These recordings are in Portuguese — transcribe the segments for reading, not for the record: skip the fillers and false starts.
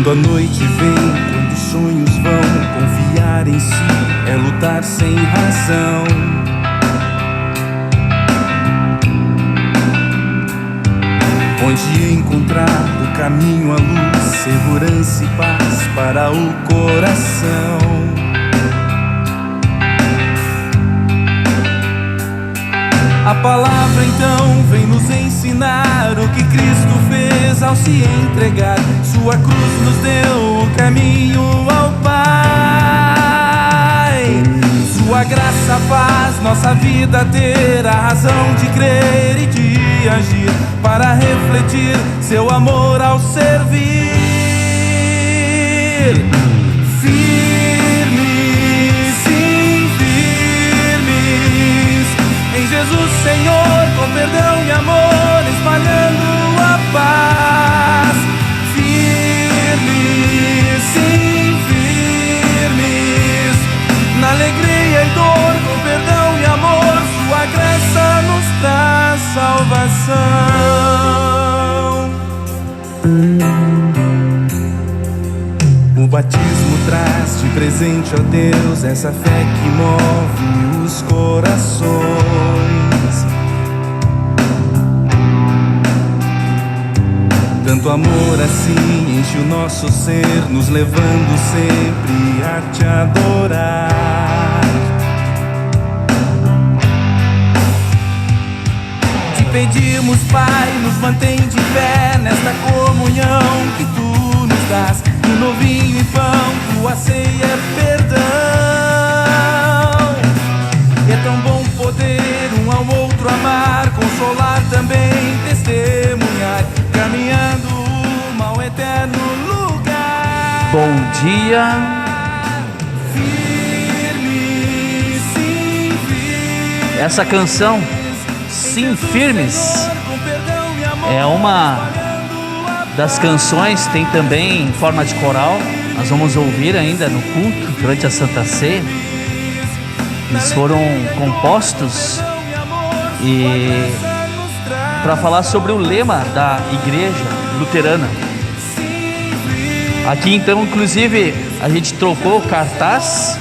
Quando a noite vem, quando os sonhos vão, confiar em si é lutar sem razão. Onde encontrar do caminho a luz, segurança e paz para o coração. A palavra então vem nos ensinar o que Cristo fez ao se entregar. Sua cruz nos deu o caminho ao Pai. Sua graça faz nossa vida ter a razão de crer e de agir, para refletir seu amor ao servir. Firmes, sim, firmes em Jesus Senhor, com perdão e amor, espalhando a paz. Firmes, sim, firmes na alegria e dor, com perdão e amor, sua graça nos traz salvação. O batismo traz de presente, ó Deus, essa fé que move os corações. Tanto amor assim enche o nosso ser, nos levando sempre a te adorar. Te pedimos, Pai, nos mantém de pé nesta comunhão que tu nos dás. No novinho e pão, tua ceia é perdão. E é tão bom poder um ao outro amar, consolar também, testemunhar, caminhando rumo ao eterno lugar. Bom dia. Firmes, sim, firmes. Essa canção, Sim Firmes, é uma das canções, tem também em forma de coral. Nós vamos ouvir ainda no culto, durante a Santa Ceia. Eles foram compostos e para falar sobre o lema da igreja luterana. Aqui então, inclusive, a gente trocou o cartaz,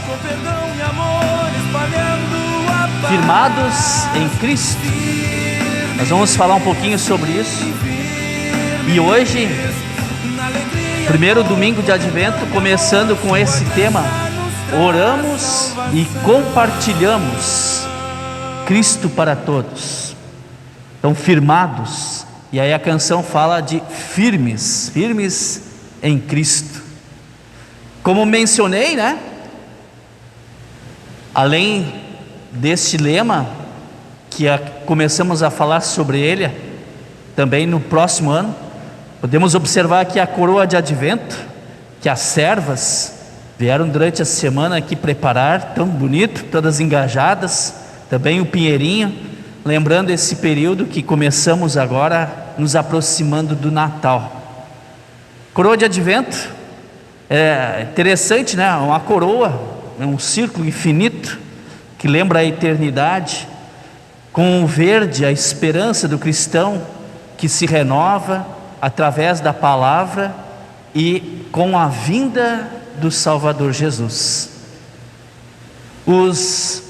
firmados em Cristo. Nós vamos falar um pouquinho sobre isso. E hoje, primeiro domingo de Advento, começando com esse tema: oramos e compartilhamos Cristo para todos. Então, firmados. E aí a canção fala de firmes, firmes em Cristo. Como mencionei, né? Além deste lema, que começamos a falar sobre ele também no próximo ano, podemos observar que a coroa de Advento, que as servas vieram durante a semana aqui preparar, tão bonito, todas engajadas, também o pinheirinho, lembrando esse período que começamos agora, nos aproximando do Natal. Coroa de Advento, é interessante, né? Uma coroa, é um círculo infinito, que lembra a eternidade, com o verde, a esperança do cristão, que se renova através da palavra e com a vinda do Salvador Jesus. Os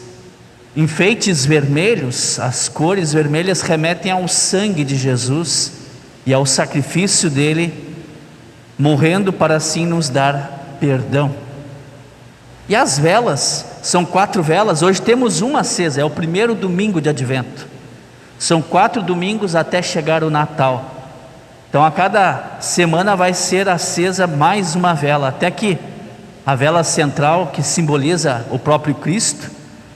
enfeites vermelhos, as cores vermelhas, remetem ao sangue de Jesus e ao sacrifício dele, morrendo para assim nos dar perdão. E as velas, são 4 velas, hoje temos uma acesa, é o primeiro domingo de Advento. São 4 domingos até chegar o Natal. Então a cada semana vai ser acesa mais uma vela, até que a vela central, que simboliza o próprio Cristo,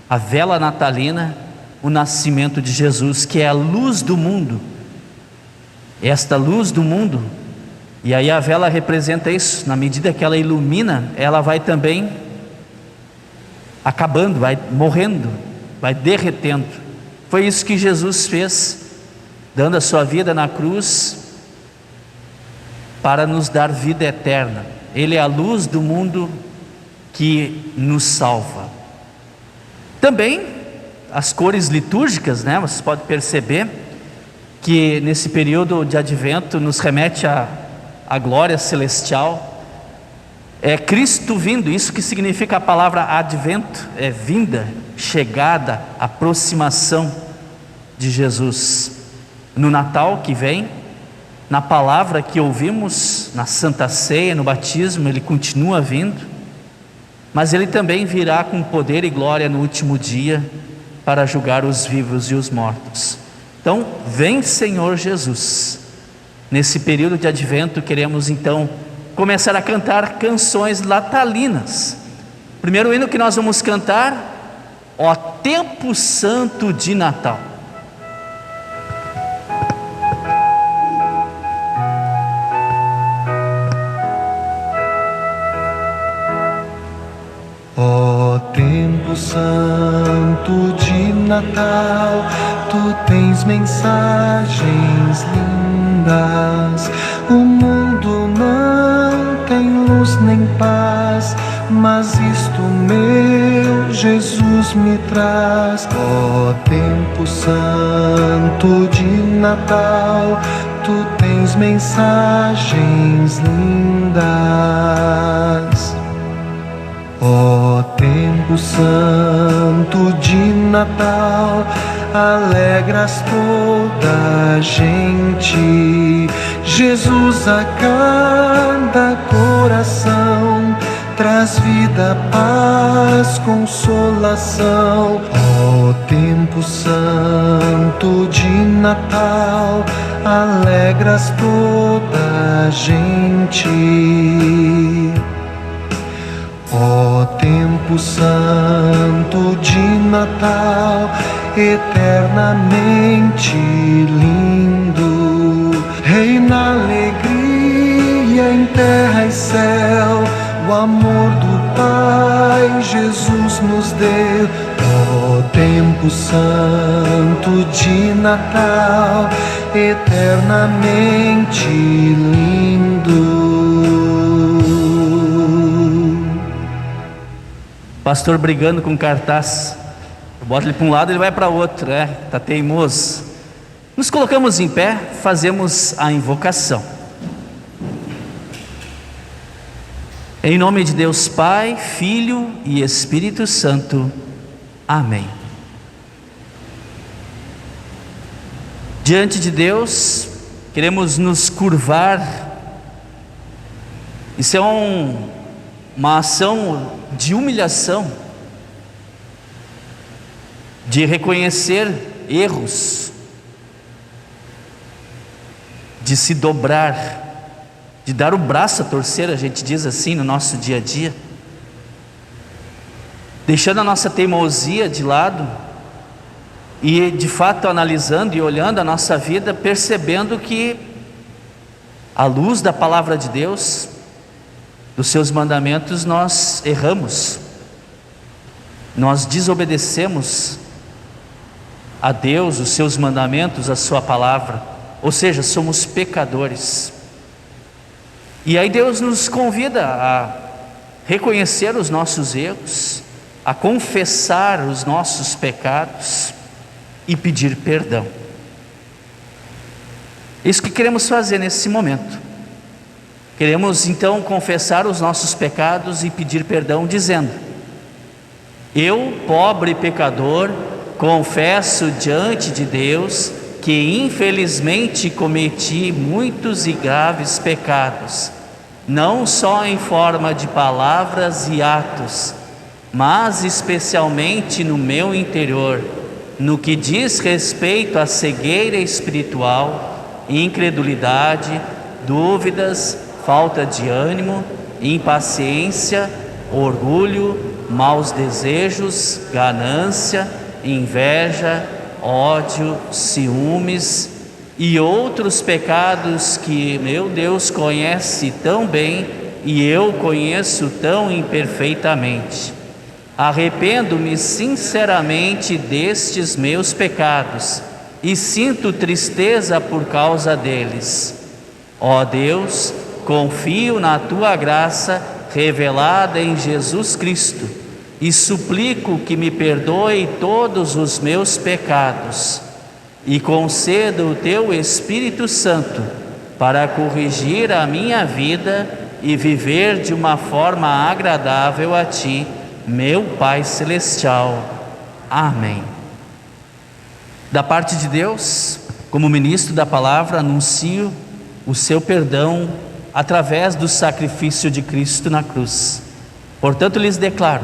a vela natalina, o nascimento de Jesus, que é a luz do mundo. Esta luz do mundo, e aí a vela representa isso, na medida que ela ilumina, ela vai também acabando, vai morrendo, vai derretendo. Foi isso que Jesus fez, dando a sua vida na cruz, para nos dar vida eterna. Ele é a luz do mundo que nos salva. Também as cores litúrgicas, né? Vocês podem perceber que nesse período de Advento nos remete à glória celestial, É Cristo vindo, isso que significa a palavra advento, é vinda, chegada, aproximação de Jesus. No Natal que vem, na palavra que ouvimos, na Santa Ceia, no batismo, Ele continua vindo, mas Ele também virá com poder e glória no último dia para julgar os vivos e os mortos. Então, vem Senhor Jesus. Nesse período de advento, queremos então começar a cantar canções natalinas. Primeiro hino que nós vamos cantar: Ó Tempo Santo de Natal. Ó tempo santo de Natal, tu tens mensagens lindas. O mundo não tem luz nem paz, mas isto meu Jesus me traz. Ó tempo santo de Natal, tu tens mensagens lindas. Ó tempo santo de Natal, alegras toda a gente. Jesus a cada coração traz vida, paz, consolação. Ó tempo santo de Natal, alegras toda a gente. Ó tempo santo de Natal, eternamente lindo, reina alegria em terra e céu, o amor do Pai Jesus nos deu. Ó tempo santo de Natal, eternamente lindo. Pastor brigando com cartaz, eu boto ele para um lado, ele vai para outro, tá teimoso. Nos colocamos em pé, fazemos a invocação. Em nome de Deus Pai, Filho e Espírito Santo. Amém. Diante de Deus, queremos nos curvar. Isso é uma ação de humilhação, de reconhecer erros, de se dobrar, de dar o braço a torcer, a gente diz assim no nosso dia a dia, deixando a nossa teimosia de lado e de fato analisando e olhando a nossa vida, percebendo que à luz da palavra de Deus, dos seus mandamentos, nós erramos, nós desobedecemos a Deus, os seus mandamentos, a sua palavra, ou seja, somos pecadores. E aí Deus nos convida a reconhecer os nossos erros, a confessar os nossos pecados e pedir perdão. Isso que queremos fazer nesse momento. Queremos então confessar os nossos pecados e pedir perdão, dizendo: eu, pobre pecador, confesso diante de Deus que infelizmente cometi muitos e graves pecados, não só em forma de palavras e atos, mas especialmente no meu interior, no que diz respeito à cegueira espiritual, incredulidade, dúvidas, falta de ânimo, impaciência, orgulho, maus desejos, ganância, inveja, ódio, ciúmes e outros pecados que meu Deus conhece tão bem e eu conheço tão imperfeitamente. Arrependo-me sinceramente destes meus pecados e sinto tristeza por causa deles. Ó Deus, confio na tua graça revelada em Jesus Cristo e suplico que me perdoe todos os meus pecados e conceda o teu Espírito Santo para corrigir a minha vida e viver de uma forma agradável a Ti, meu Pai Celestial. Amém. Da parte de Deus, como ministro da palavra, anuncio o seu perdão através do sacrifício de Cristo na cruz. Portanto, lhes declaro: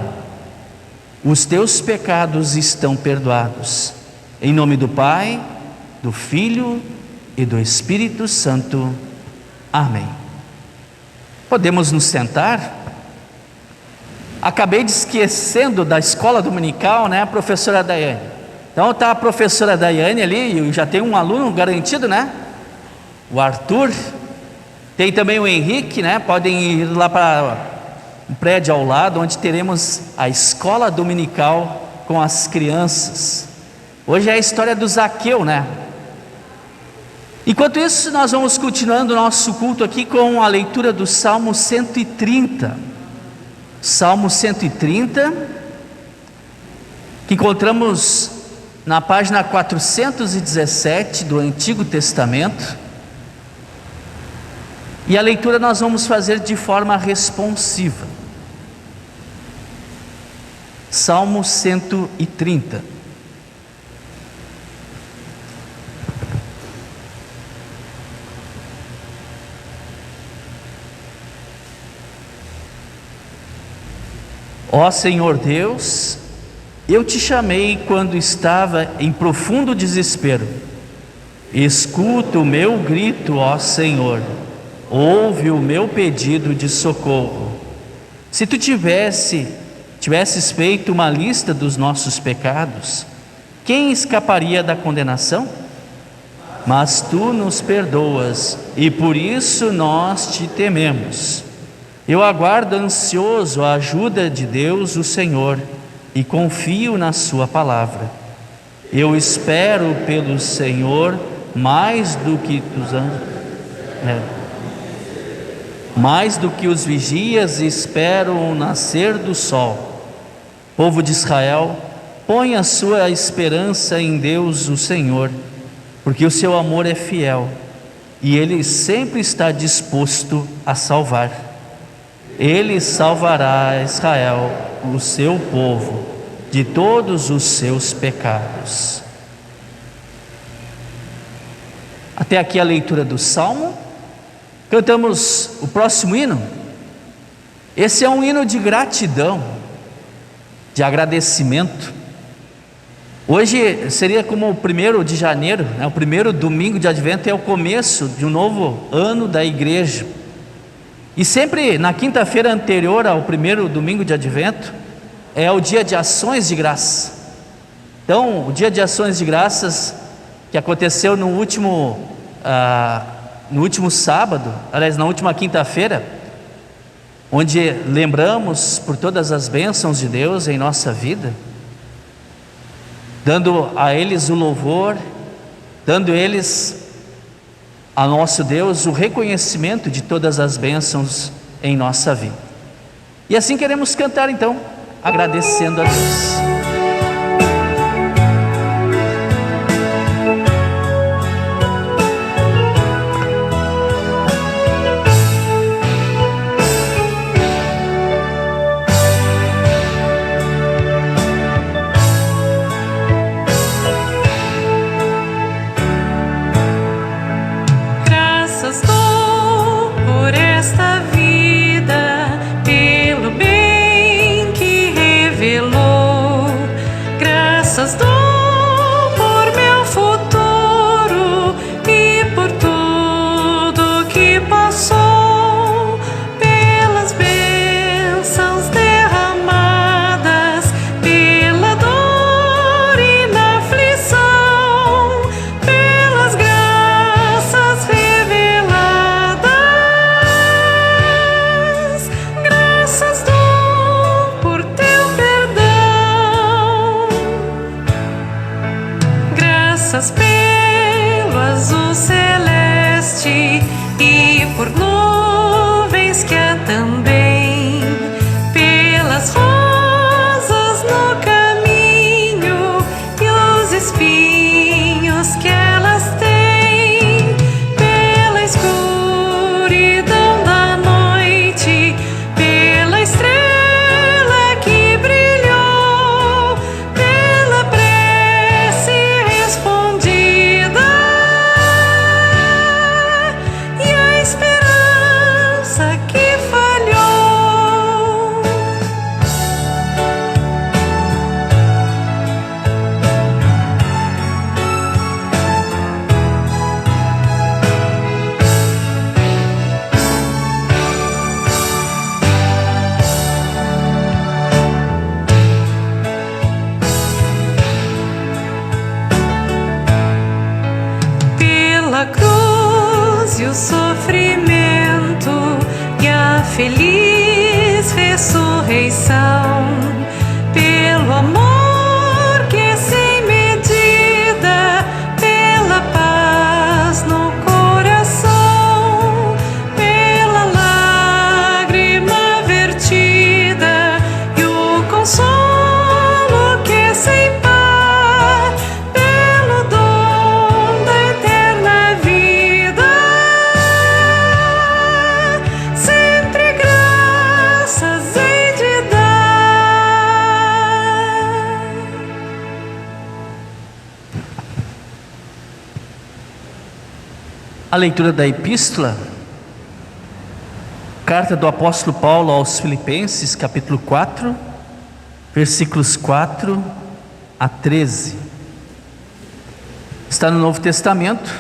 os teus pecados estão perdoados. Em nome do Pai, do Filho e do Espírito Santo. Amém. Podemos nos sentar? Acabei de esquecendo da escola dominical, né, a professora Daiane. Então está a professora Daiane ali, e já tem um aluno garantido, né? O Arthur. Tem também o Henrique, né? Podem ir lá para um prédio ao lado, onde teremos a escola dominical com as crianças. Hoje é a história do Zaqueu, né? Enquanto isso, nós vamos continuando o nosso culto aqui com a leitura do Salmo 130. Salmo 130, que encontramos na página 417 do Antigo Testamento. E a leitura nós vamos fazer de forma responsiva. Salmo 130. Ó Senhor Deus, eu te chamei quando estava em profundo desespero. Escuta o meu grito, ó Senhor. Ouve o meu pedido de socorro. Se tu tivesses feito uma lista dos nossos pecados, quem escaparia da condenação? Mas tu nos perdoas, e por isso nós te tememos. Eu aguardo ansioso a ajuda de Deus, o Senhor, e confio na sua palavra. Eu espero pelo Senhor mais do que os vigias esperam o nascer do sol. Povo de Israel, põe a sua esperança em Deus, o Senhor, porque o seu amor é fiel e Ele sempre está disposto a salvar. Ele salvará Israel, o seu povo, de todos os seus pecados. Até aqui a leitura do Salmo. Cantamos o próximo hino. Esse é um hino de gratidão, de agradecimento. Hoje seria como o 1º de janeiro, né? O primeiro domingo de Advento é o começo de um novo ano da igreja. E sempre na quinta-feira anterior ao 1º domingo de Advento é o dia de ações de graça. Então, o dia de ações de graças que aconteceu no último sábado, aliás, na última quinta-feira, onde lembramos por todas as bênçãos de Deus em nossa vida, dando a eles o louvor, dando eles a nosso Deus o reconhecimento de todas as bênçãos em nossa vida. E assim queremos cantar então, agradecendo a Deus. Graças pelo azul celeste e por nuvens que há também, pelas rosas no caminho e os espinhos que elas têm, pela escuridão da noite A leitura da epístola, carta do apóstolo Paulo aos Filipenses, capítulo 4, versículos 4 a 13. Está no Novo Testamento,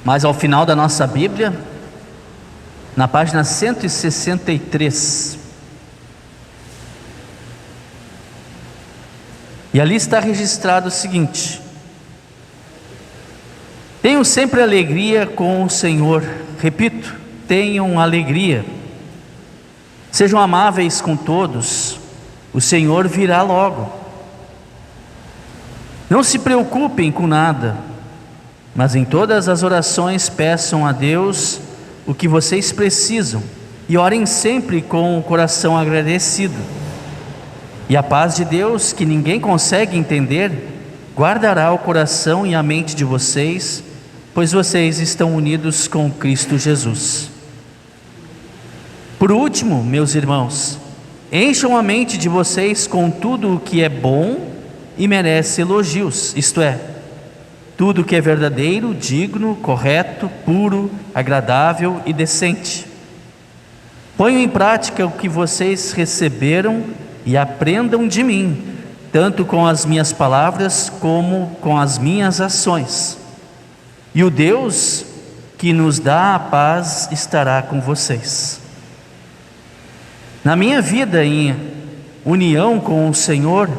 mas ao final da nossa Bíblia, na página 163. E ali está registrado o seguinte: tenham sempre alegria com o Senhor. Repito, tenham alegria. Sejam amáveis com todos, o Senhor virá logo. Não se preocupem com nada, mas em todas as orações peçam a Deus o que vocês precisam e orem sempre com o coração agradecido. E a paz de Deus, que ninguém consegue entender, guardará o coração e a mente de vocês, pois vocês estão unidos com Cristo Jesus. Por último, meus irmãos, encham a mente de vocês com tudo o que é bom e merece elogios, isto é, tudo o que é verdadeiro, digno, correto, puro, agradável e decente. Ponham em prática o que vocês receberam e aprendam de mim, tanto com as minhas palavras como com as minhas ações. E o Deus que nos dá a paz estará com vocês. Na minha vida em união com o Senhor,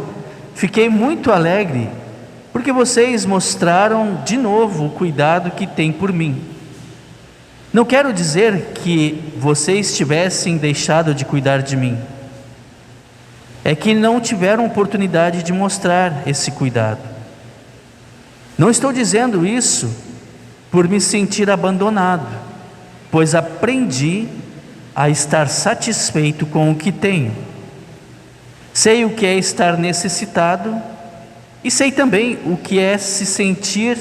fiquei muito alegre, porque vocês mostraram de novo o cuidado que têm por mim. Não quero dizer que vocês tivessem deixado de cuidar de mim, é que não tiveram oportunidade de mostrar esse cuidado. Não estou dizendo isso por me sentir abandonado, pois aprendi a estar satisfeito com o que tenho. Sei o que é estar necessitado e sei também o que é se sentir,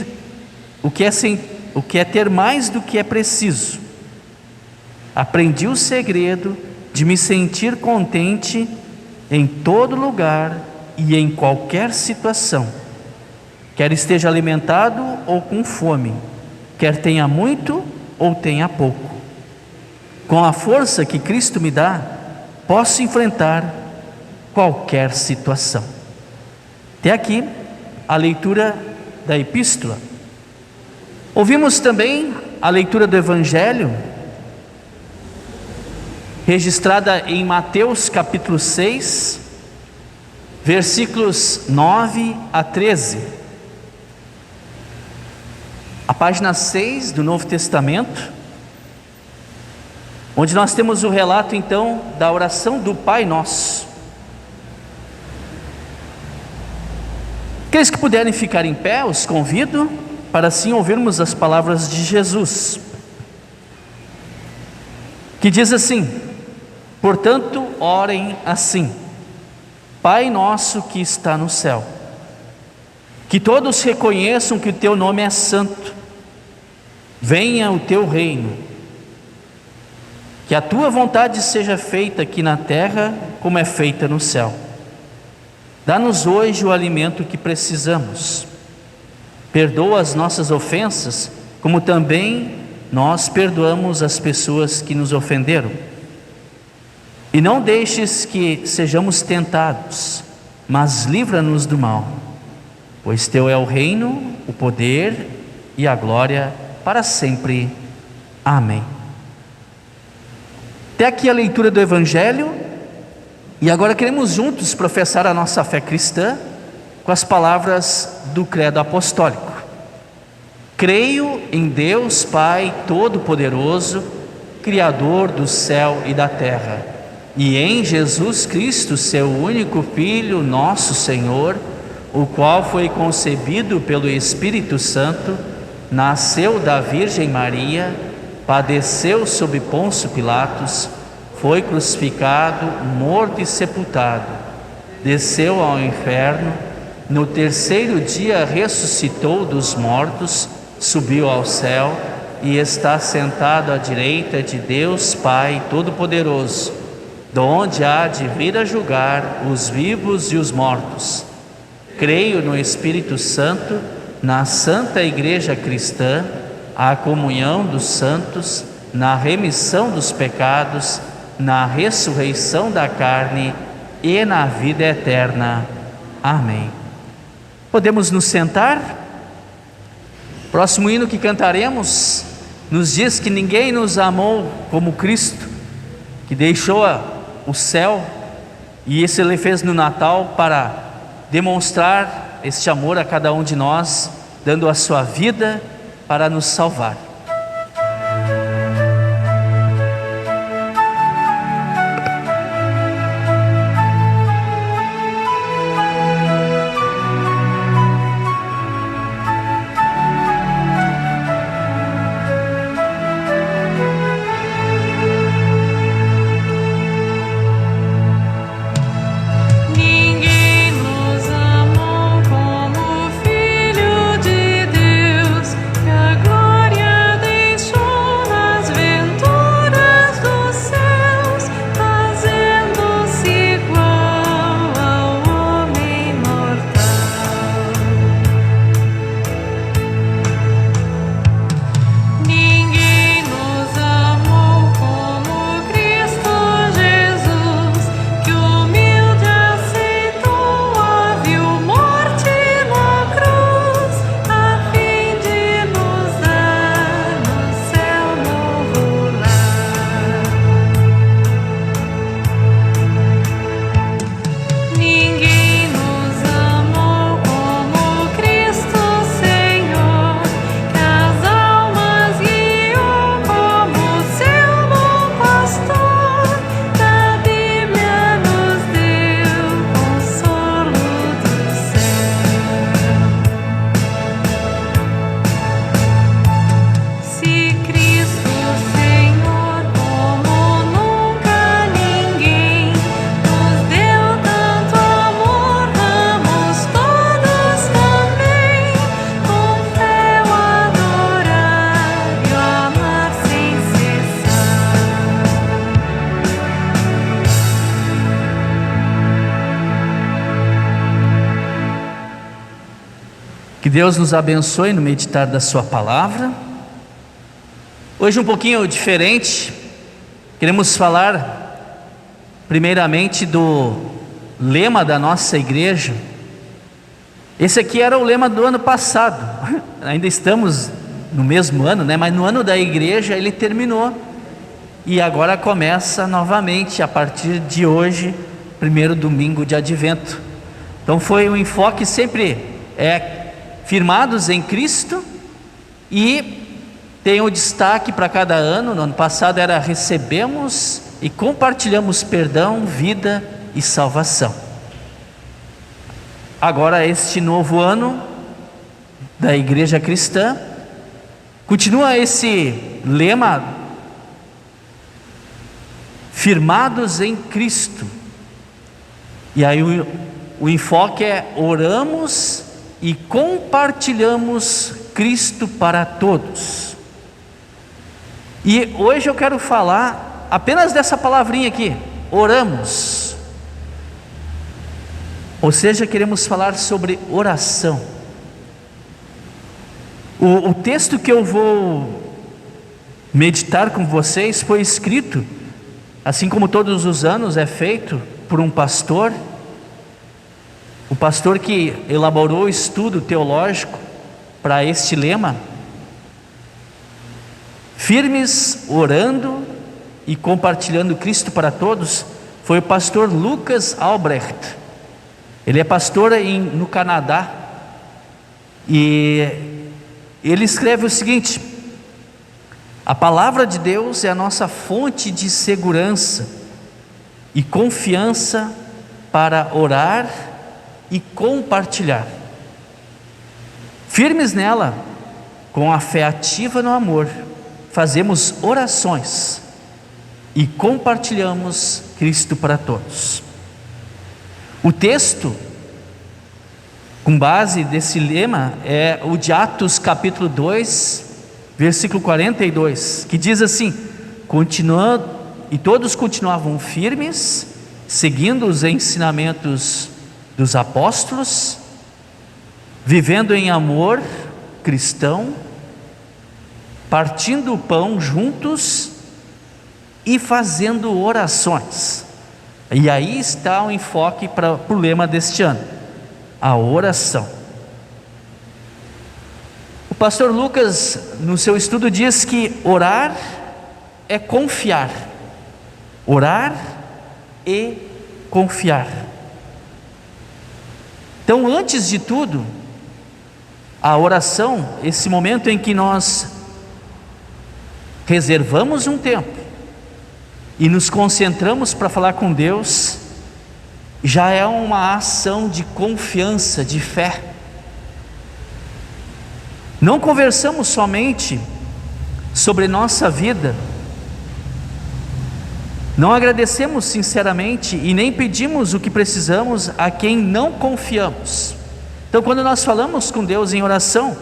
o que é ter mais do que é preciso. Aprendi o segredo de me sentir contente em todo lugar e em qualquer situação, quer esteja alimentado ou com fome, quer tenha muito ou tenha pouco. Com a força que Cristo me dá, posso enfrentar qualquer situação. Até aqui a leitura da epístola. Ouvimos também a leitura do Evangelho, registrada em Mateus capítulo 6, versículos 9 a 13. A página 6 do Novo Testamento, onde nós temos o relato então da oração do Pai Nosso. Aqueles que puderem ficar em pé, os convido para assim ouvirmos as palavras de Jesus, que diz assim: portanto, orem assim: Pai nosso que está no céu, que todos reconheçam que o teu nome é santo, venha o teu reino, que a tua vontade seja feita aqui na terra como é feita no céu. Dá-nos hoje o alimento que precisamos. Perdoa as nossas ofensas, como também nós perdoamos as pessoas que nos ofenderam. E não deixes que sejamos tentados, mas livra-nos do mal, pois teu é o reino, o poder e a glória para sempre. Amém. Até aqui a leitura do Evangelho. E agora queremos juntos professar a nossa fé cristã com as palavras do credo apostólico. Creio em Deus Pai Todo-Poderoso, Criador do céu e da terra, e em Jesus Cristo, seu único Filho, nosso Senhor, o qual foi concebido pelo Espírito Santo, nasceu da Virgem Maria, padeceu sob Pôncio Pilatos, foi crucificado, morto e sepultado, desceu ao inferno, no terceiro dia ressuscitou dos mortos, subiu ao céu e está sentado à direita de Deus Pai Todo-Poderoso, donde há de vir a julgar os vivos e os mortos. Creio no Espírito Santo, na Santa Igreja Cristã, à comunhão dos santos, na remissão dos pecados, na ressurreição da carne e na vida eterna. Amém. Podemos nos sentar? Próximo hino que cantaremos nos diz que ninguém nos amou como Cristo, que deixou o céu, e isso Ele fez no Natal para demonstrar este amor a cada um de nós, dando a sua vida para nos salvar. Que Deus nos abençoe no meditar da sua palavra. Hoje um pouquinho diferente, queremos falar primeiramente do lema da nossa igreja. Esse aqui era o lema do ano passado, ainda estamos no mesmo ano, né? Mas no ano da igreja ele terminou e agora começa novamente a partir de hoje, primeiro domingo de Advento. Então foi um enfoque sempre firmados em Cristo, e tem o destaque para cada ano. No ano passado era recebemos e compartilhamos perdão, vida e salvação. Agora este novo ano da igreja cristã continua esse lema, firmados em Cristo, e aí o enfoque é oramos e compartilhamos Cristo para todos. E hoje eu quero falar apenas dessa palavrinha aqui, oramos. Ou seja, queremos falar sobre oração. O texto que eu vou meditar com vocês foi escrito, assim como todos os anos é feito, por um pastor. O pastor que elaborou o estudo teológico para este lema, firmes, orando e compartilhando Cristo para todos, foi o pastor Lucas Albrecht. Ele é pastor no Canadá, e ele escreve o seguinte: a palavra de Deus é a nossa fonte de segurança e confiança para orar e compartilhar. Firmes nela, com a fé ativa no amor, fazemos orações e compartilhamos Cristo para todos. O texto com base desse lema é o de Atos capítulo 2, versículo 42, que diz assim: continuando, e todos continuavam firmes, seguindo os ensinamentos dos apóstolos, vivendo em amor cristão, partindo o pão juntos e fazendo orações. E aí está o enfoque para o lema deste ano: a oração. O pastor Lucas, no seu estudo, diz que orar é confiar. Orar e confiar. Então, antes de tudo, a oração, esse momento em que nós reservamos um tempo e nos concentramos para falar com Deus, já é uma ação de confiança, de fé. Não conversamos somente sobre nossa vida, não agradecemos sinceramente e nem pedimos o que precisamos a quem não confiamos. Então, quando nós falamos com Deus em oração,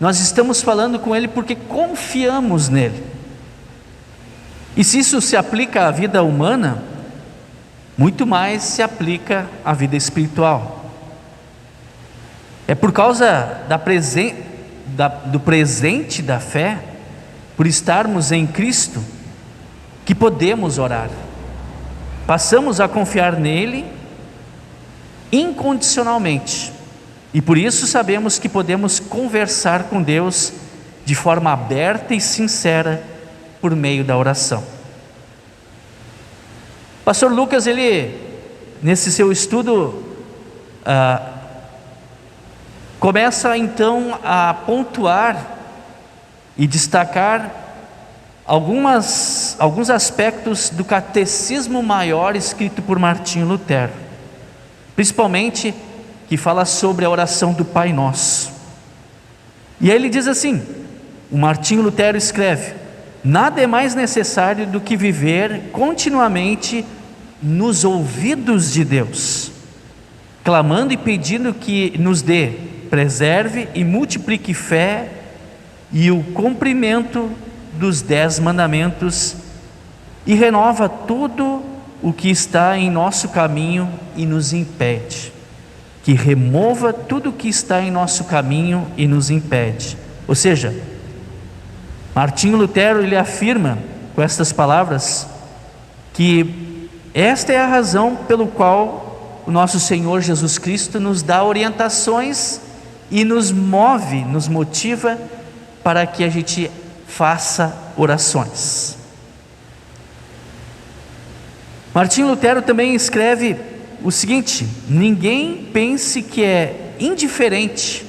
nós estamos falando com Ele porque confiamos nele. E se isso se aplica à vida humana, muito mais se aplica à vida espiritual. É por causa do presente da fé, por estarmos em Cristo, que podemos orar. Passamos a confiar nele incondicionalmente. E por isso sabemos que podemos conversar com Deus de forma aberta e sincera por meio da oração. Pastor Lucas, ele, nesse seu estudo, começa então a pontuar e destacar alguns aspectos do Catecismo Maior escrito por Martinho Lutero, principalmente que fala sobre a oração do Pai Nosso. E aí ele diz assim, o Martinho Lutero escreve: nada é mais necessário do que viver continuamente nos ouvidos de Deus, clamando e pedindo que nos dê, preserve e multiplique fé e o cumprimento dos 10 mandamentos, e renova tudo o que está em nosso caminho e nos impede. Que remova tudo o que está em nosso caminho e nos impede. Ou seja, Martinho Lutero, ele afirma com estas palavras que esta é a razão pelo qual o nosso Senhor Jesus Cristo nos dá orientações e nos move, nos motiva para que a gente faça orações. Martinho Lutero também escreve o seguinte: ninguém pense que é indiferente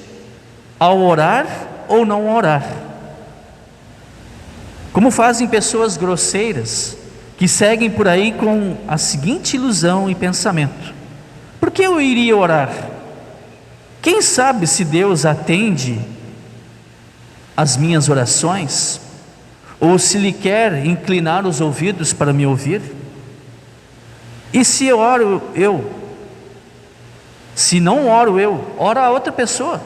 ao orar ou não orar, como fazem pessoas grosseiras que seguem por aí com a seguinte ilusão e pensamento: por que eu iria orar? Quem sabe se Deus atende as minhas orações, ou se Ele quer inclinar os ouvidos para me ouvir? E se oro eu? Se não oro eu, ora a outra pessoa.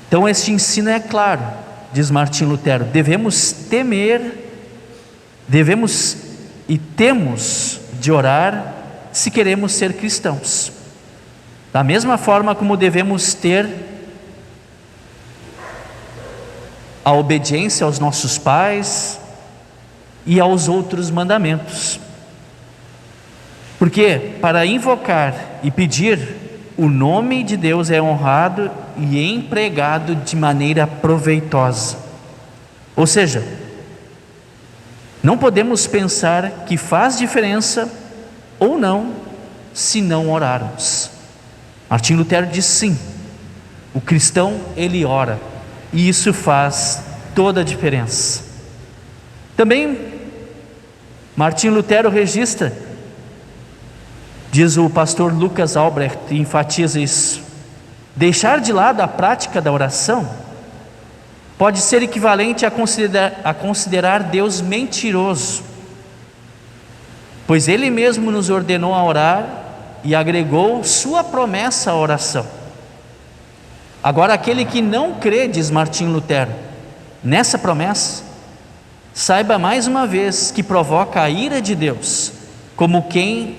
Então este ensino é claro, diz Martinho Lutero: devemos e temos de orar se queremos ser cristãos, da mesma forma como devemos ter a obediência aos nossos pais e aos outros mandamentos. Porque para invocar e pedir, o nome de Deus é honrado e empregado de maneira proveitosa. Ou seja, não podemos pensar que faz diferença ou não se não orarmos. Martinho Lutero diz sim, o cristão ele ora, e isso faz toda a diferença. Também Martinho Lutero registra, diz o pastor Lucas Albrecht, e enfatiza isso: deixar de lado a prática da oração pode ser equivalente a considerar Deus mentiroso, pois Ele mesmo nos ordenou a orar e agregou sua promessa à oração. Agora, aquele que não crê, diz Martinho Lutero, nessa promessa, saiba mais uma vez que provoca a ira de Deus, como quem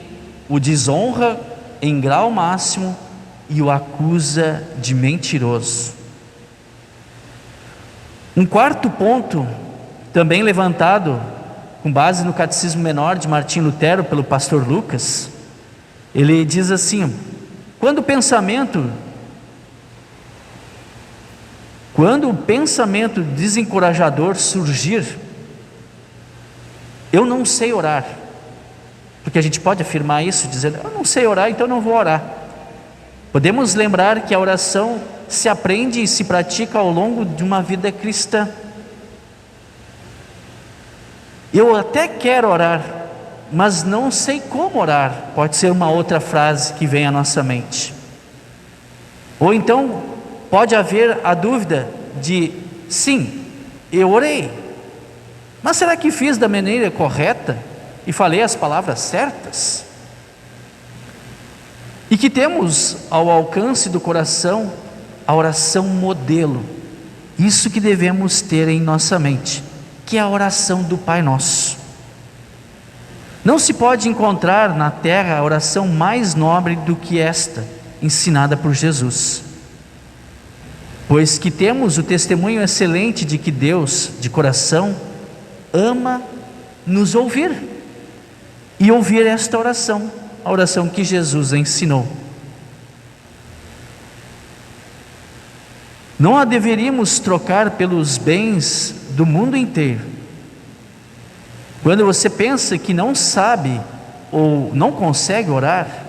o desonra em grau máximo e o acusa de mentiroso. Um quarto ponto, também levantado com base no Catecismo Menor de Martim Lutero pelo pastor Lucas, ele diz assim: quando o pensamento desencorajador surgir, eu não sei orar, porque a gente pode afirmar isso, dizendo, eu não sei orar, então não vou orar. Podemos lembrar que a oração se aprende e se pratica ao longo de uma vida cristã. Eu até quero orar, mas não sei como orar, pode ser uma outra frase que vem à nossa mente. Ou então pode haver a dúvida de, sim, eu orei, mas será que fiz da maneira correta e falei as palavras certas? E que temos ao alcance do coração a oração modelo, isso que devemos ter em nossa mente, que é a oração do Pai Nosso. Não se pode encontrar na terra a oração mais nobre do que esta, ensinada por Jesus, pois que temos o testemunho excelente de que Deus, de coração, ama nos ouvir, e ouvir esta oração, a oração que Jesus ensinou. Não a deveríamos trocar pelos bens do mundo inteiro. Quando você pensa que não sabe ou não consegue orar,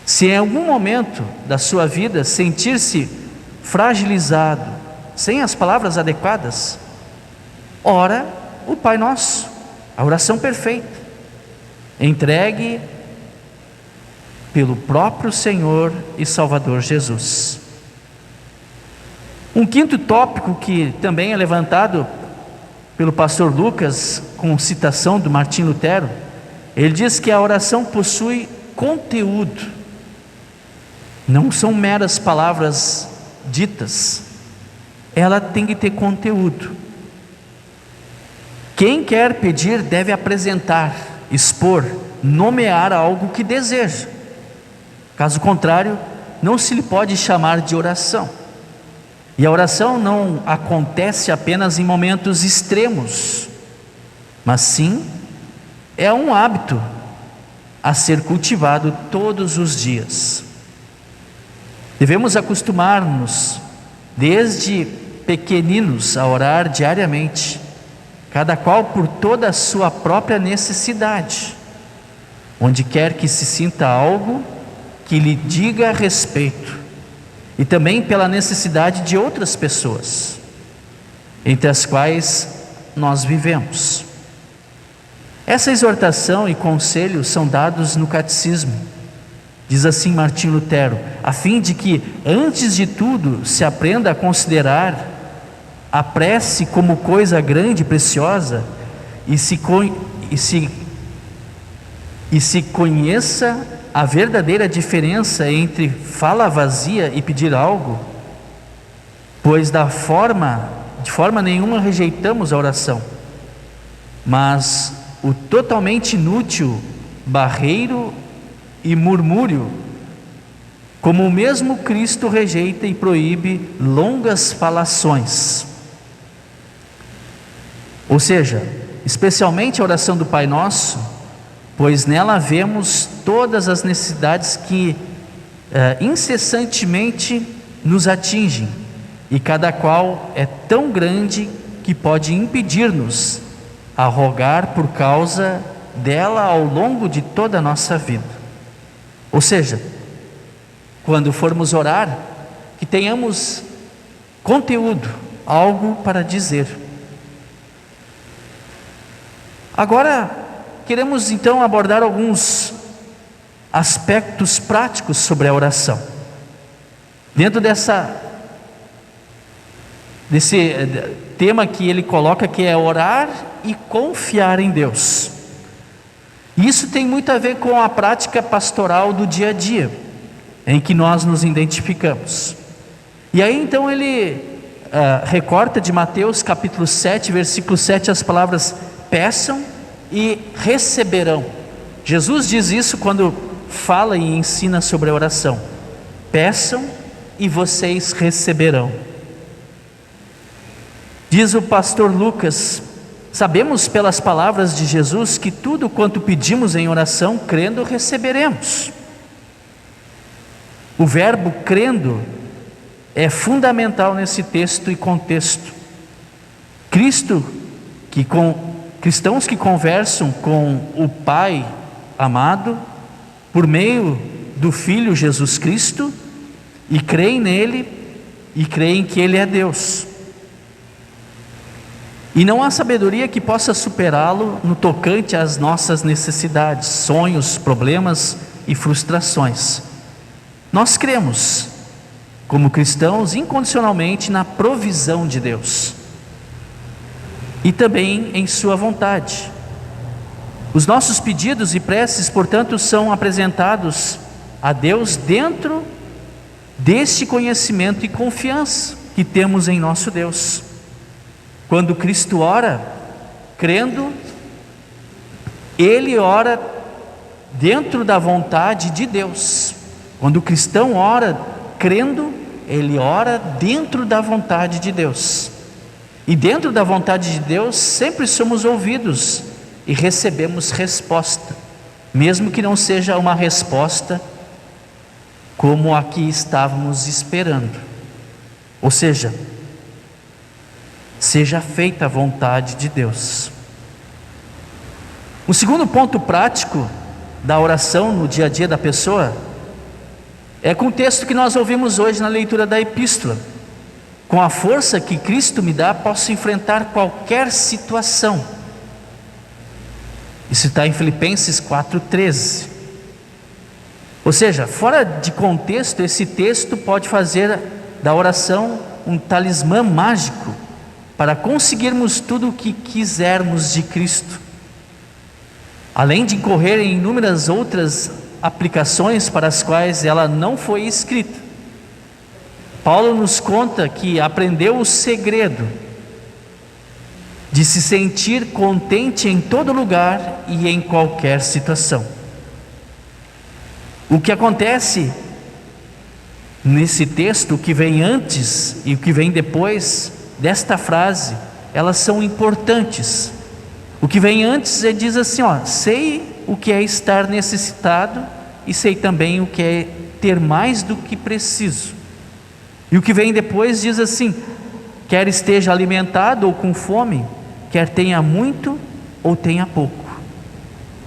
se em algum momento da sua vida sentir-se fragilizado, sem as palavras adequadas, ora o Pai Nosso, a oração perfeita, entregue pelo próprio Senhor e Salvador Jesus. Um quinto tópico que também é levantado pelo pastor Lucas, com citação do Martim Lutero, ele diz que a oração possui conteúdo, não são meras palavras ditas, ela tem que ter conteúdo. Quem quer pedir deve apresentar, expor, nomear algo que deseja. Caso contrário, não se lhe pode chamar de oração. E a oração não acontece apenas em momentos extremos, mas sim é um hábito a ser cultivado todos os dias. Devemos acostumar-nos desde pequeninos a orar diariamente, cada qual por toda a sua própria necessidade, onde quer que se sinta algo que lhe diga respeito, e também pela necessidade de outras pessoas, entre as quais nós vivemos. Essa exortação e conselho são dados no Catecismo. Diz assim Martim Lutero: a fim de que, antes de tudo, se aprenda a considerar a prece como coisa grande e preciosa, e se conheça a verdadeira diferença entre fala vazia e pedir algo, pois de forma nenhuma rejeitamos a oração, mas o totalmente inútil barreiro e murmúrio, como o mesmo Cristo rejeita e proíbe longas falações. Ou seja, especialmente a oração do Pai Nosso, pois nela vemos todas as necessidades que incessantemente nos atingem, e cada qual é tão grande que pode impedir-nos a rogar por causa dela ao longo de toda a nossa vida. Ou seja, quando formos orar, que tenhamos conteúdo, algo para dizer. Agora, queremos então abordar alguns aspectos práticos sobre a oração. Dentro desse tema que ele coloca, que é orar e confiar em Deus. Isso tem muito a ver com a prática pastoral do dia a dia, em que nós nos identificamos. E aí então ele recorta de Mateus capítulo 7, versículo 7, as palavras: peçam e receberão. Jesus diz isso quando fala e ensina sobre a oração: peçam e vocês receberão. Diz o pastor Lucas: sabemos pelas palavras de Jesus que tudo quanto pedimos em oração, crendo, receberemos. O verbo crendo é fundamental nesse texto e contexto. Cristãos que conversam com o Pai amado por meio do Filho Jesus Cristo e creem nele e creem que ele é Deus. E não há sabedoria que possa superá-lo no tocante às nossas necessidades, sonhos, problemas e frustrações. Nós cremos, como cristãos, incondicionalmente na provisão de Deus e também em sua vontade. Os nossos pedidos e preces, portanto, são apresentados a Deus dentro deste conhecimento e confiança que temos em nosso Deus. Quando Cristo ora, crendo, Ele ora dentro da vontade de Deus. Quando o cristão ora, crendo, ele ora dentro da vontade de Deus. E dentro da vontade de Deus, sempre somos ouvidos e recebemos resposta, mesmo que não seja uma resposta como a que estávamos esperando. Ou seja, seja feita a vontade de Deus. O segundo ponto prático da oração no dia a dia da pessoa é com o texto que nós ouvimos hoje na leitura da epístola. Com a força que Cristo me dá, posso enfrentar qualquer situação. Isso está em Filipenses 4,13. Ou seja, fora de contexto, esse texto pode fazer da oração um talismã mágico para conseguirmos tudo o que quisermos de Cristo, além de incorrer em inúmeras outras aplicações para as quais ela não foi escrita. Paulo nos conta que aprendeu o segredo de se sentir contente em todo lugar e em qualquer situação. O que acontece nesse texto, o que vem antes e o que vem depois desta frase, elas são importantes. O que vem antes diz assim, sei o que é estar necessitado e sei também o que é ter mais do que preciso. E o que vem depois diz assim, quer esteja alimentado ou com fome, quer tenha muito ou tenha pouco.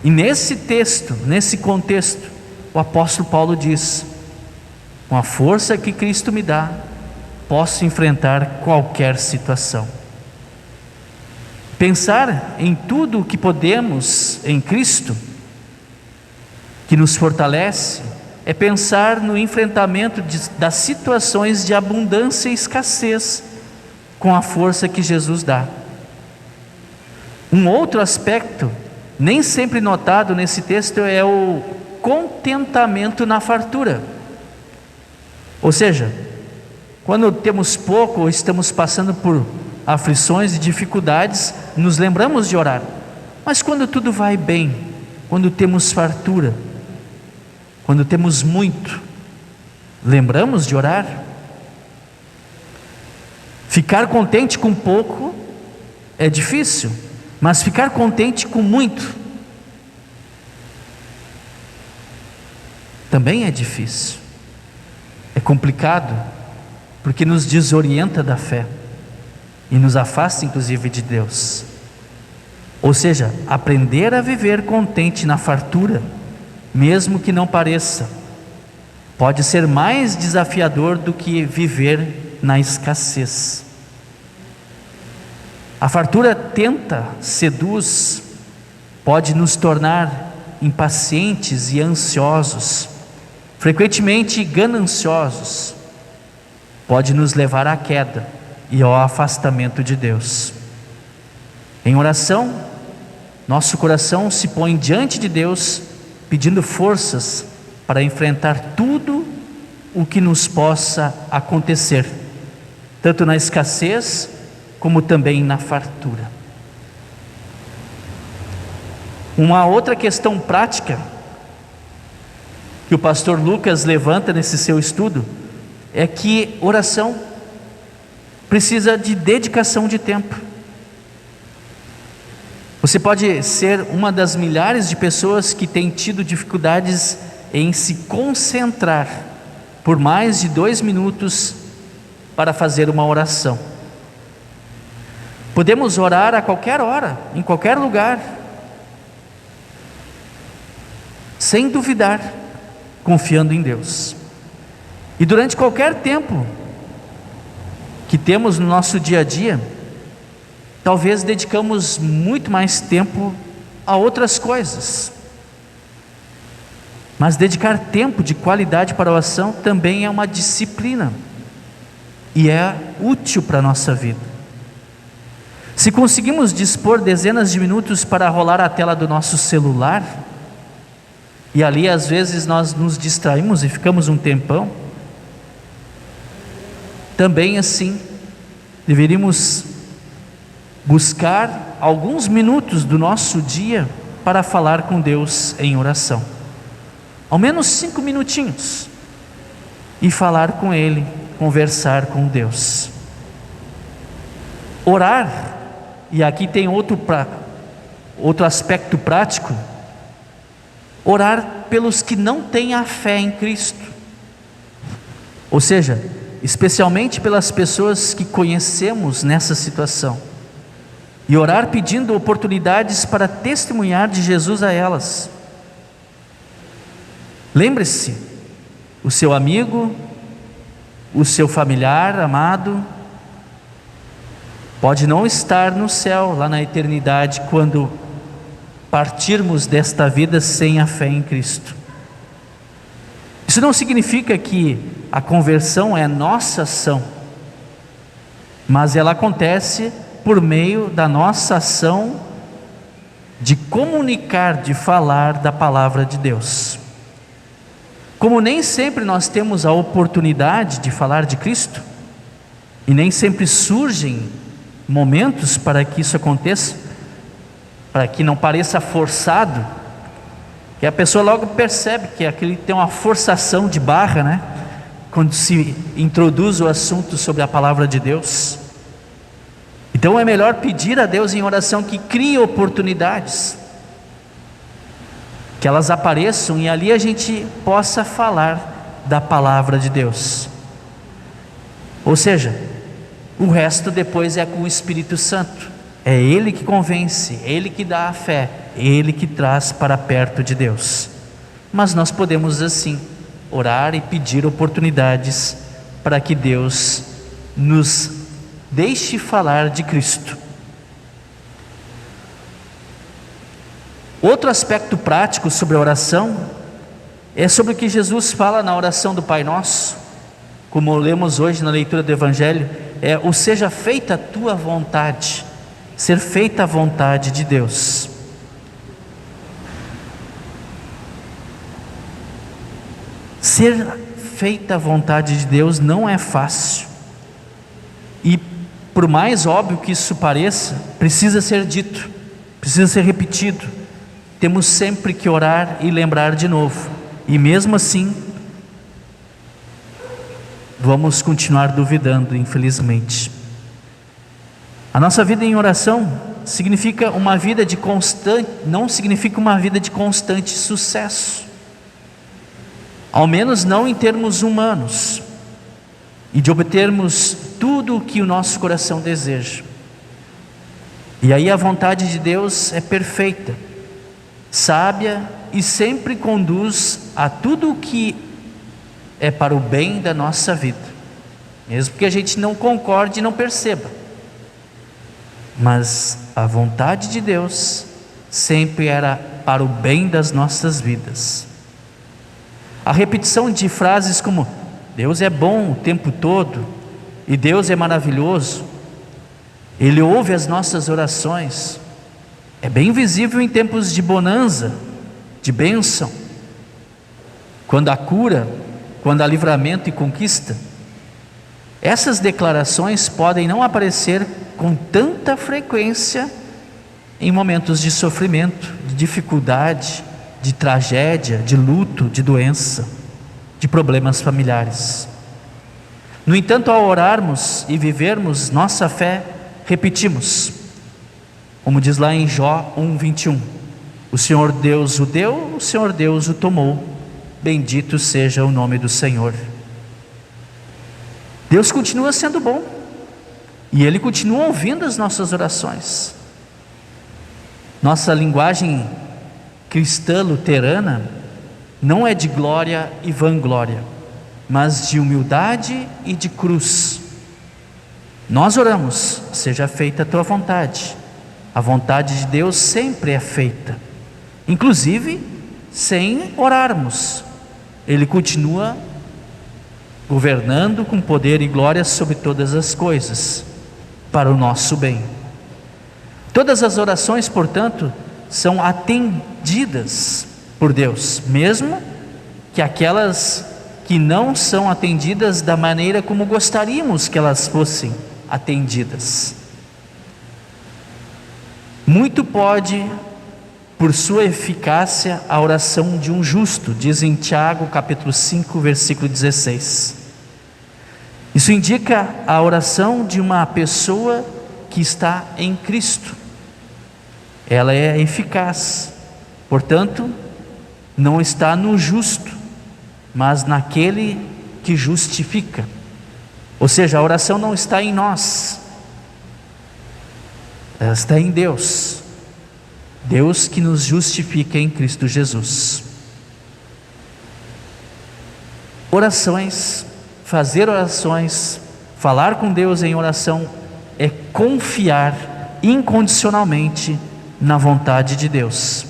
E nesse texto, nesse contexto, o apóstolo Paulo diz: com a força que Cristo me dá, posso enfrentar qualquer situação. Pensar em tudo o que podemos em Cristo, que nos fortalece, é pensar no enfrentamento das situações de abundância e escassez, com a força que Jesus dá. Um outro aspecto, nem sempre notado nesse texto, é o contentamento na fartura. Ou seja, quando temos pouco ou estamos passando por aflições e dificuldades, nos lembramos de orar. Mas quando tudo vai bem, quando temos fartura, quando temos muito, lembramos de orar? Ficar contente com pouco é difícil, mas ficar contente com muito também é difícil. É complicado, porque nos desorienta da fé e nos afasta inclusive de Deus. Ou seja, aprender a viver contente na fartura, mesmo que não pareça, pode ser mais desafiador do que viver na escassez. A fartura tenta, seduz, pode nos tornar impacientes e ansiosos, frequentemente gananciosos, pode nos levar à queda e ao afastamento de Deus. Em oração, nosso coração se põe diante de Deus, pedindo forças para enfrentar tudo o que nos possa acontecer, tanto na escassez como também na fartura. Uma outra questão prática que o pastor Lucas levanta nesse seu estudo é que oração precisa de dedicação de tempo. Você pode ser uma das milhares de pessoas que têm tido dificuldades em se concentrar por mais de 2 minutos para fazer uma oração. Podemos orar a qualquer hora, em qualquer lugar, sem duvidar, confiando em Deus. E durante qualquer tempo que temos no nosso dia a dia, talvez dedicamos muito mais tempo a outras coisas. Mas dedicar tempo de qualidade para a oração também é uma disciplina e é útil para a nossa vida. Se conseguimos dispor dezenas de minutos para rolar a tela do nosso celular, e ali às vezes nós nos distraímos e ficamos um tempão, também assim deveríamos buscar alguns minutos do nosso dia para falar com Deus em oração, ao menos 5 minutinhos, e falar com Ele, conversar com Deus. Orar, e aqui tem outro aspecto prático, orar pelos que não têm a fé em Cristo, ou seja, especialmente pelas pessoas que conhecemos nessa situação, e orar pedindo oportunidades para testemunhar de Jesus a elas. Lembre-se, o seu amigo, o seu familiar amado, pode não estar no céu, lá na eternidade, quando partirmos desta vida sem a fé em Cristo. Isso não significa que a conversão é nossa ação, mas ela acontece por meio da nossa ação de comunicar, de falar da palavra de Deus. Como nem sempre nós temos a oportunidade de falar de Cristo, e nem sempre surgem momentos para que isso aconteça, para que não pareça forçado, que a pessoa logo percebe que aquele tem uma forçação de barra, né? Quando se introduz o assunto sobre a palavra de Deus. Então é melhor pedir a Deus em oração que crie oportunidades, que elas apareçam e ali a gente possa falar da palavra de Deus. Ou seja, o resto depois é com o Espírito Santo. É Ele que convence, Ele que dá a fé, Ele que traz para perto de Deus. Mas nós podemos assim orar e pedir oportunidades para que Deus nos deixe falar de Cristo. Outro aspecto prático sobre a oração é sobre o que Jesus fala na oração do Pai Nosso, como lemos hoje na leitura do Evangelho, é o seja feita a tua vontade, ser feita a vontade de Deus. Ser feita a vontade de Deus não é fácil, e por mais óbvio que isso pareça, precisa ser dito, precisa ser repetido. Temos sempre que orar e lembrar de novo, e mesmo assim vamos continuar duvidando, infelizmente. A nossa vida em oração significa uma vida de constante, não significa uma vida de constante sucesso, ao menos não em termos humanos, e de obtermos tudo o que o nosso coração deseja. E aí a vontade de Deus é perfeita, sábia e sempre conduz a tudo o que é para o bem da nossa vida, mesmo que a gente não concorde e não perceba. Mas a vontade de Deus sempre era para o bem das nossas vidas. A repetição de frases como Deus é bom o tempo todo e Deus é maravilhoso, Ele ouve as nossas orações, é bem visível em tempos de bonança, de bênção, quando há cura, quando há livramento e conquista. Essas declarações podem não aparecer com tanta frequência em momentos de sofrimento, de dificuldade, de tragédia, de luto, de doença, de problemas familiares. No entanto, ao orarmos e vivermos nossa fé, repetimos, como diz lá em Jó 1:21, o Senhor Deus o deu, o Senhor Deus o tomou, bendito seja o nome do Senhor. Deus continua sendo bom, e Ele continua ouvindo as nossas orações. Nossa linguagem cristã luterana não é de glória e vanglória, mas de humildade e de cruz. Nós oramos, seja feita a tua vontade. A vontade de Deus sempre é feita, inclusive sem orarmos. Ele continua governando com poder e glória sobre todas as coisas, para o nosso bem. Todas as orações, portanto, são atendidas por Deus, mesmo que aquelas que não são atendidas da maneira como gostaríamos que elas fossem atendidas. Muito pode, por sua eficácia, a oração de um justo, diz em Tiago capítulo 5, versículo 16. Isso indica a oração de uma pessoa que está em Cristo. Ela é eficaz, portanto, não está no justo, mas naquele que justifica. Ou seja, a oração não está em nós, ela está em Deus. Deus que nos justifica em Cristo Jesus. Orações, fazer orações, falar com Deus em oração é confiar incondicionalmente na vontade de Deus.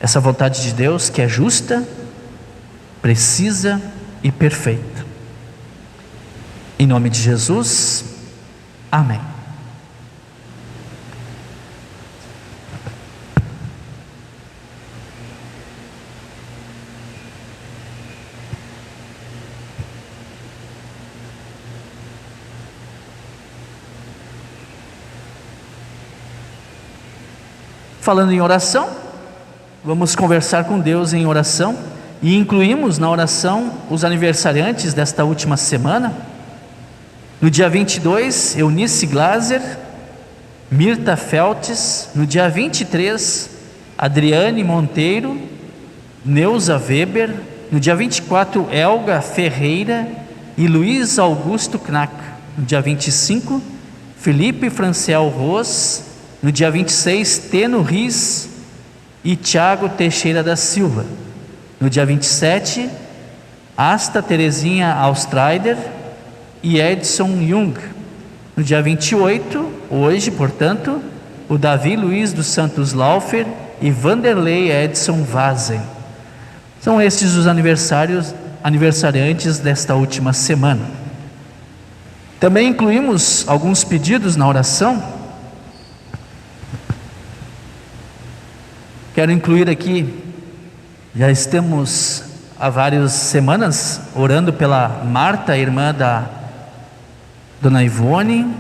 Essa vontade de Deus que é justa, precisa e perfeita. Em nome de Jesus, amém. Falando em oração, vamos conversar com Deus em oração e incluímos na oração os aniversariantes desta última semana. No dia 22, Eunice Glaser, Mirta Feltes. No dia 23, Adriane Monteiro, Neuza Weber. No dia 24, Elga Ferreira e Luiz Augusto Knack. No dia 25, Felipe Franciel Ros. No dia 26, Teno Riz e Tiago Teixeira da Silva. No dia 27, Asta Terezinha Austrider e Edson Jung. No dia 28, hoje, portanto, o Davi Luiz dos Santos Laufer e Vanderlei Edson Vazen. São estes os aniversariantes desta última semana. Também incluímos alguns pedidos na oração. Quero incluir aqui, já estamos há várias semanas orando pela Marta, irmã da Dona Ivone,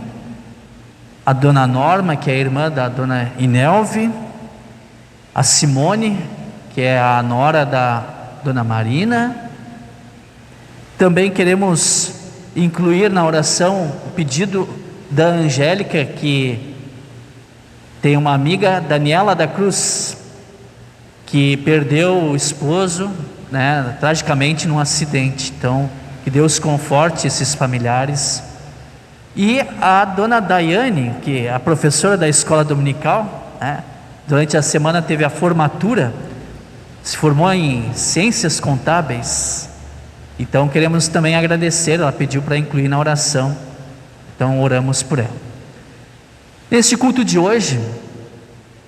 a Dona Norma, que é a irmã da Dona Inelve, a Simone, que é a nora da Dona Marina. Também queremos incluir na oração o pedido da Angélica, que tem uma amiga, Daniela da Cruz, que perdeu o esposo, tragicamente num acidente. Então, que Deus conforte esses familiares. E a Dona Daiane, que é a professora da escola dominical, durante a semana teve a formatura, se formou em ciências contábeis. Então queremos também agradecer, ela pediu para incluir na oração, então oramos por ela. Neste culto de hoje,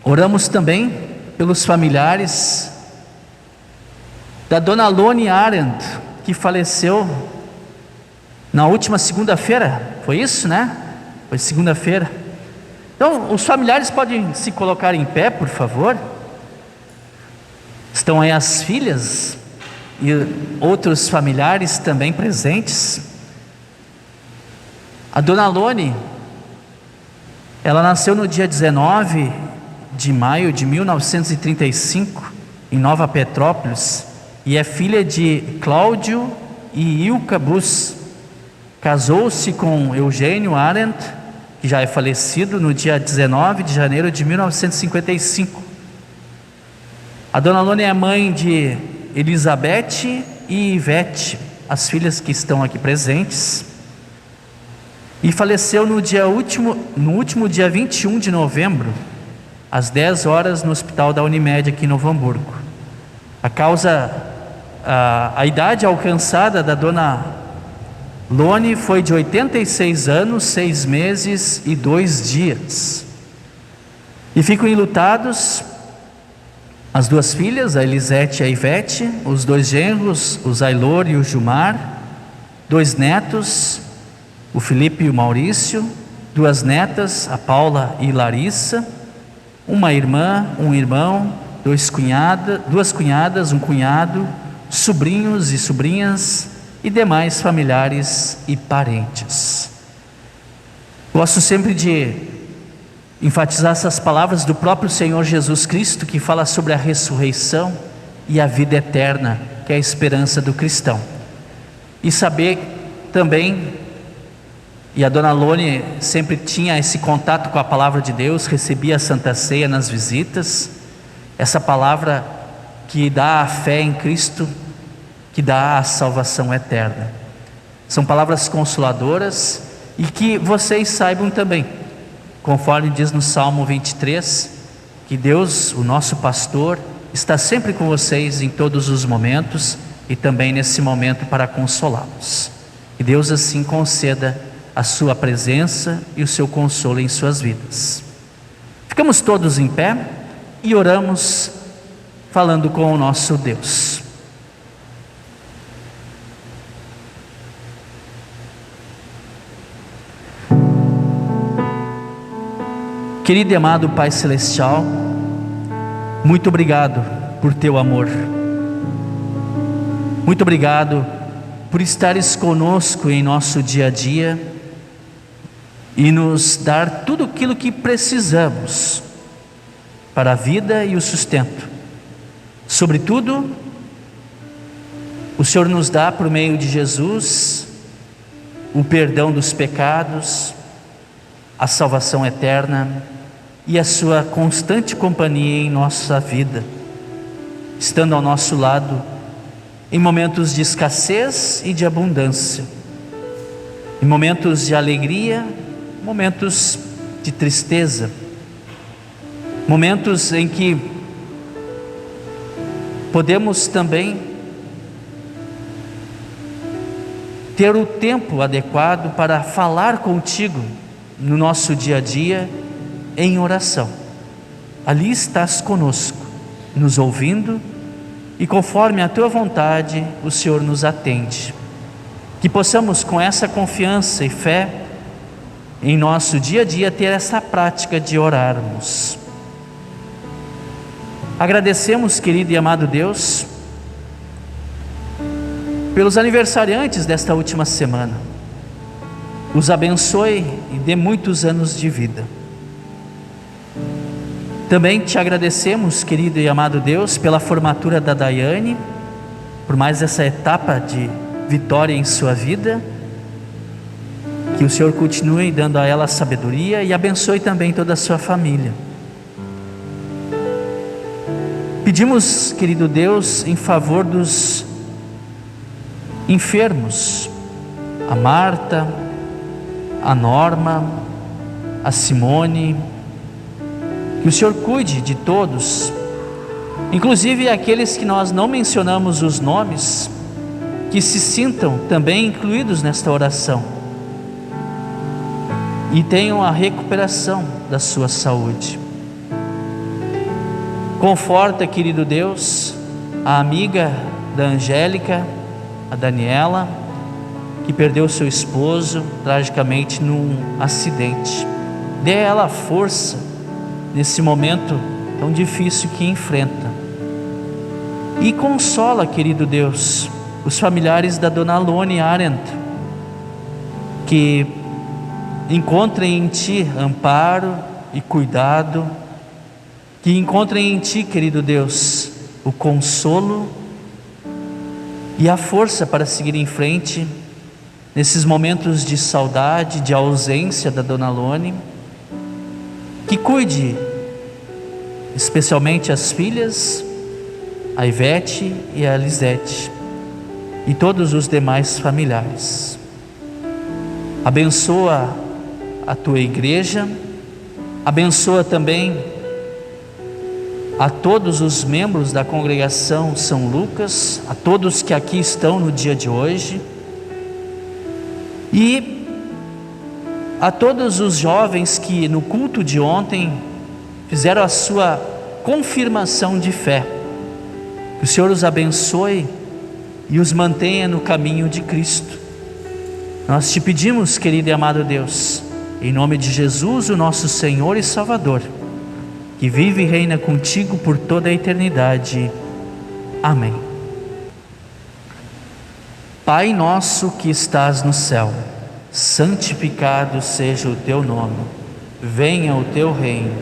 oramos também pelos familiares da Dona Lone Arendt, que faleceu na última segunda-feira, foi isso, né? Foi segunda-feira. Então, os familiares podem se colocar em pé, por favor. Estão aí as filhas e outros familiares também presentes. A Dona Lone, ela nasceu no dia 19 de maio de 1935, em Nova Petrópolis, e é filha de Cláudio e Ilka Bus. Casou-se com Eugênio Arendt, que já é falecido, no dia 19 de janeiro de 1955. A dona Lone é mãe de Elizabeth e Ivete, as filhas que estão aqui presentes, e faleceu no último dia 21 de novembro, às 10 horas, no hospital da Unimed aqui em Novo Hamburgo. A idade alcançada da dona Lone foi de 86 anos, 6 meses e 2 dias. E ficam enlutados as duas filhas, a Elisete e a Ivete, os 2 genros, o Zailor e o Gilmar, 2 netos, o Felipe e o Maurício, 2 netas, a Paula e Larissa, uma irmã, um irmão, 2 cunhadas, um cunhado, sobrinhos e sobrinhas e demais familiares e parentes. Gosto sempre de enfatizar essas palavras do próprio Senhor Jesus Cristo, que fala sobre a ressurreição e a vida eterna, que é a esperança do cristão. E saber também, e a dona Lone sempre tinha esse contato com a palavra de Deus, recebia a Santa Ceia nas visitas, essa palavra que dá a fé em Cristo, que dá a salvação eterna. São palavras consoladoras, e que vocês saibam também, conforme diz no Salmo 23, que Deus, o nosso pastor, está sempre com vocês em todos os momentos, e também nesse momento para consolá-los. Que Deus assim conceda a sua presença e o seu consolo em suas vidas. Ficamos todos em pé e oramos falando com o nosso Deus. Querido e amado Pai Celestial, muito obrigado por teu amor. Muito obrigado por estares conosco em nosso dia a dia e nos dar tudo aquilo que precisamos para a vida e o sustento. Sobretudo, o Senhor nos dá por meio de Jesus o perdão dos pecados, a salvação eterna e a sua constante companhia em nossa vida, estando ao nosso lado em momentos de escassez e de abundância, em momentos de alegria, momentos de tristeza, momentos em que podemos também ter o tempo adequado para falar contigo no nosso dia a dia em oração. Ali estás conosco, nos ouvindo, e conforme a tua vontade o Senhor nos atende. Que possamos, com essa confiança e fé, em nosso dia a dia ter essa prática de orarmos. Agradecemos, querido e amado Deus, pelos aniversariantes desta última semana. Os abençoe e dê muitos anos de vida. Também te agradecemos, querido e amado Deus, pela formatura da Daiane, por mais essa etapa de vitória em sua vida. Que o Senhor continue dando a ela sabedoria e abençoe também toda a sua família. Pedimos, querido Deus, em favor dos enfermos, a Marta, a Norma, a Simone, que o Senhor cuide de todos, inclusive aqueles que nós não mencionamos os nomes, que se sintam também incluídos nesta oração e tenham a recuperação da sua saúde. Conforta, querido Deus, a amiga da Angélica, a Daniela, que perdeu seu esposo tragicamente num acidente. Dê a ela força nesse momento tão difícil que enfrenta. E consola, querido Deus, os familiares da dona Lone Arendt, que encontrem em Ti amparo e cuidado, que encontrem em Ti, querido Deus, o consolo e a força para seguir em frente nesses momentos de saudade, de ausência da Dona Lone, que cuide especialmente as filhas, a Ivete e a Lisete, e todos os demais familiares. Abençoa a tua igreja, abençoa também a todos os membros da congregação São Lucas, a todos que aqui estão no dia de hoje, e a todos os jovens que no culto de ontem fizeram a sua confirmação de fé. Que o Senhor os abençoe e os mantenha no caminho de Cristo. Nós te pedimos, querido e amado Deus, em nome de Jesus, o nosso Senhor e Salvador, que vive e reina contigo por toda a eternidade. Amém. Pai nosso que estás no céu, santificado seja o teu nome. Venha o teu reino.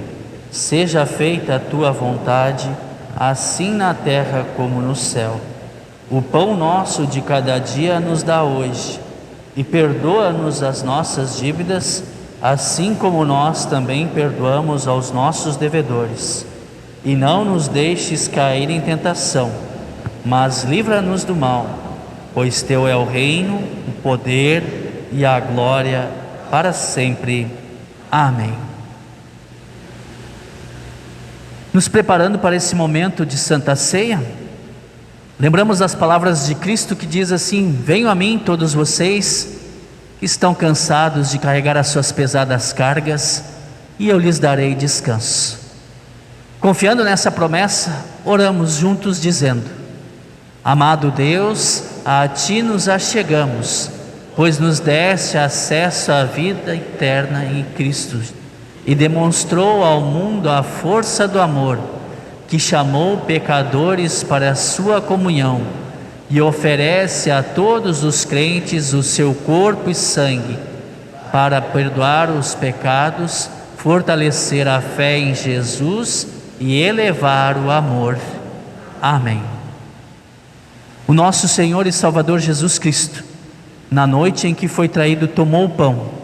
Seja feita a tua vontade, assim na terra como no céu. O pão nosso de cada dia nos dá hoje, e perdoa-nos as nossas dívidas, assim como nós também perdoamos aos nossos devedores. E não nos deixes cair em tentação, mas livra-nos do mal, pois teu é o reino, o poder e a glória para sempre. Amém. Nos preparando para esse momento de Santa Ceia, lembramos as palavras de Cristo que diz assim: venham a mim todos vocês que estão cansados de carregar as suas pesadas cargas, e eu lhes darei descanso. Confiando nessa promessa, oramos juntos dizendo: amado Deus, a ti nos achegamos, pois nos deste acesso à vida eterna em Cristo, e demonstrou ao mundo a força do amor, que chamou pecadores para a sua comunhão, e oferece a todos os crentes o seu corpo e sangue, para perdoar os pecados, fortalecer a fé em Jesus e elevar o amor. Amém. O nosso Senhor e Salvador Jesus Cristo, na noite em que foi traído, tomou o pão,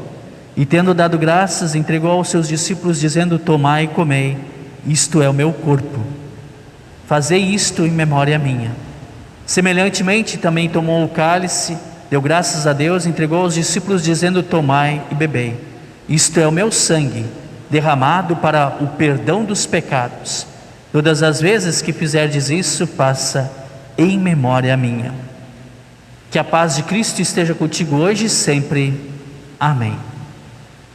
e tendo dado graças, entregou aos seus discípulos, dizendo: tomai e comei, isto é o meu corpo. Fazei isto em memória minha. Semelhantemente também tomou o cálice, deu graças a Deus, entregou aos discípulos, dizendo: tomai e bebei, isto é o meu sangue, derramado para o perdão dos pecados. Todas as vezes que fizerdes isso, faça em memória minha. Que a paz de Cristo esteja contigo hoje e sempre. Amém.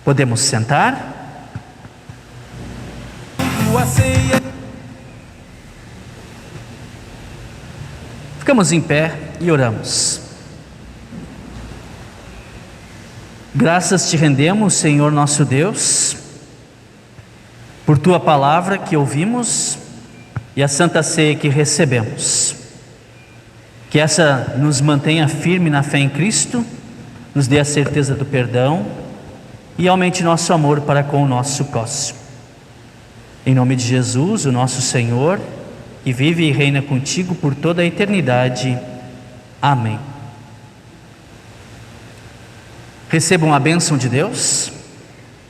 Podemos sentar? Tua ceia. Ficamos em pé e oramos. Graças te rendemos, Senhor nosso Deus, por tua palavra que ouvimos e a santa ceia que recebemos. Que essa nos mantenha firme na fé em Cristo, nos dê a certeza do perdão e aumente nosso amor para com o nosso próximo. Em nome de Jesus, o nosso Senhor, que vive e reina contigo por toda a eternidade. Amém. Recebam a bênção de Deus,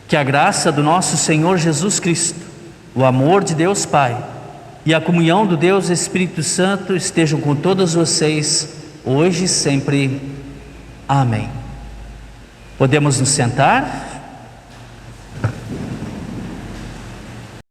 que a graça do nosso Senhor Jesus Cristo, o amor de Deus Pai e a comunhão do Deus Espírito Santo estejam com todos vocês, hoje e sempre. Amém. Podemos nos sentar?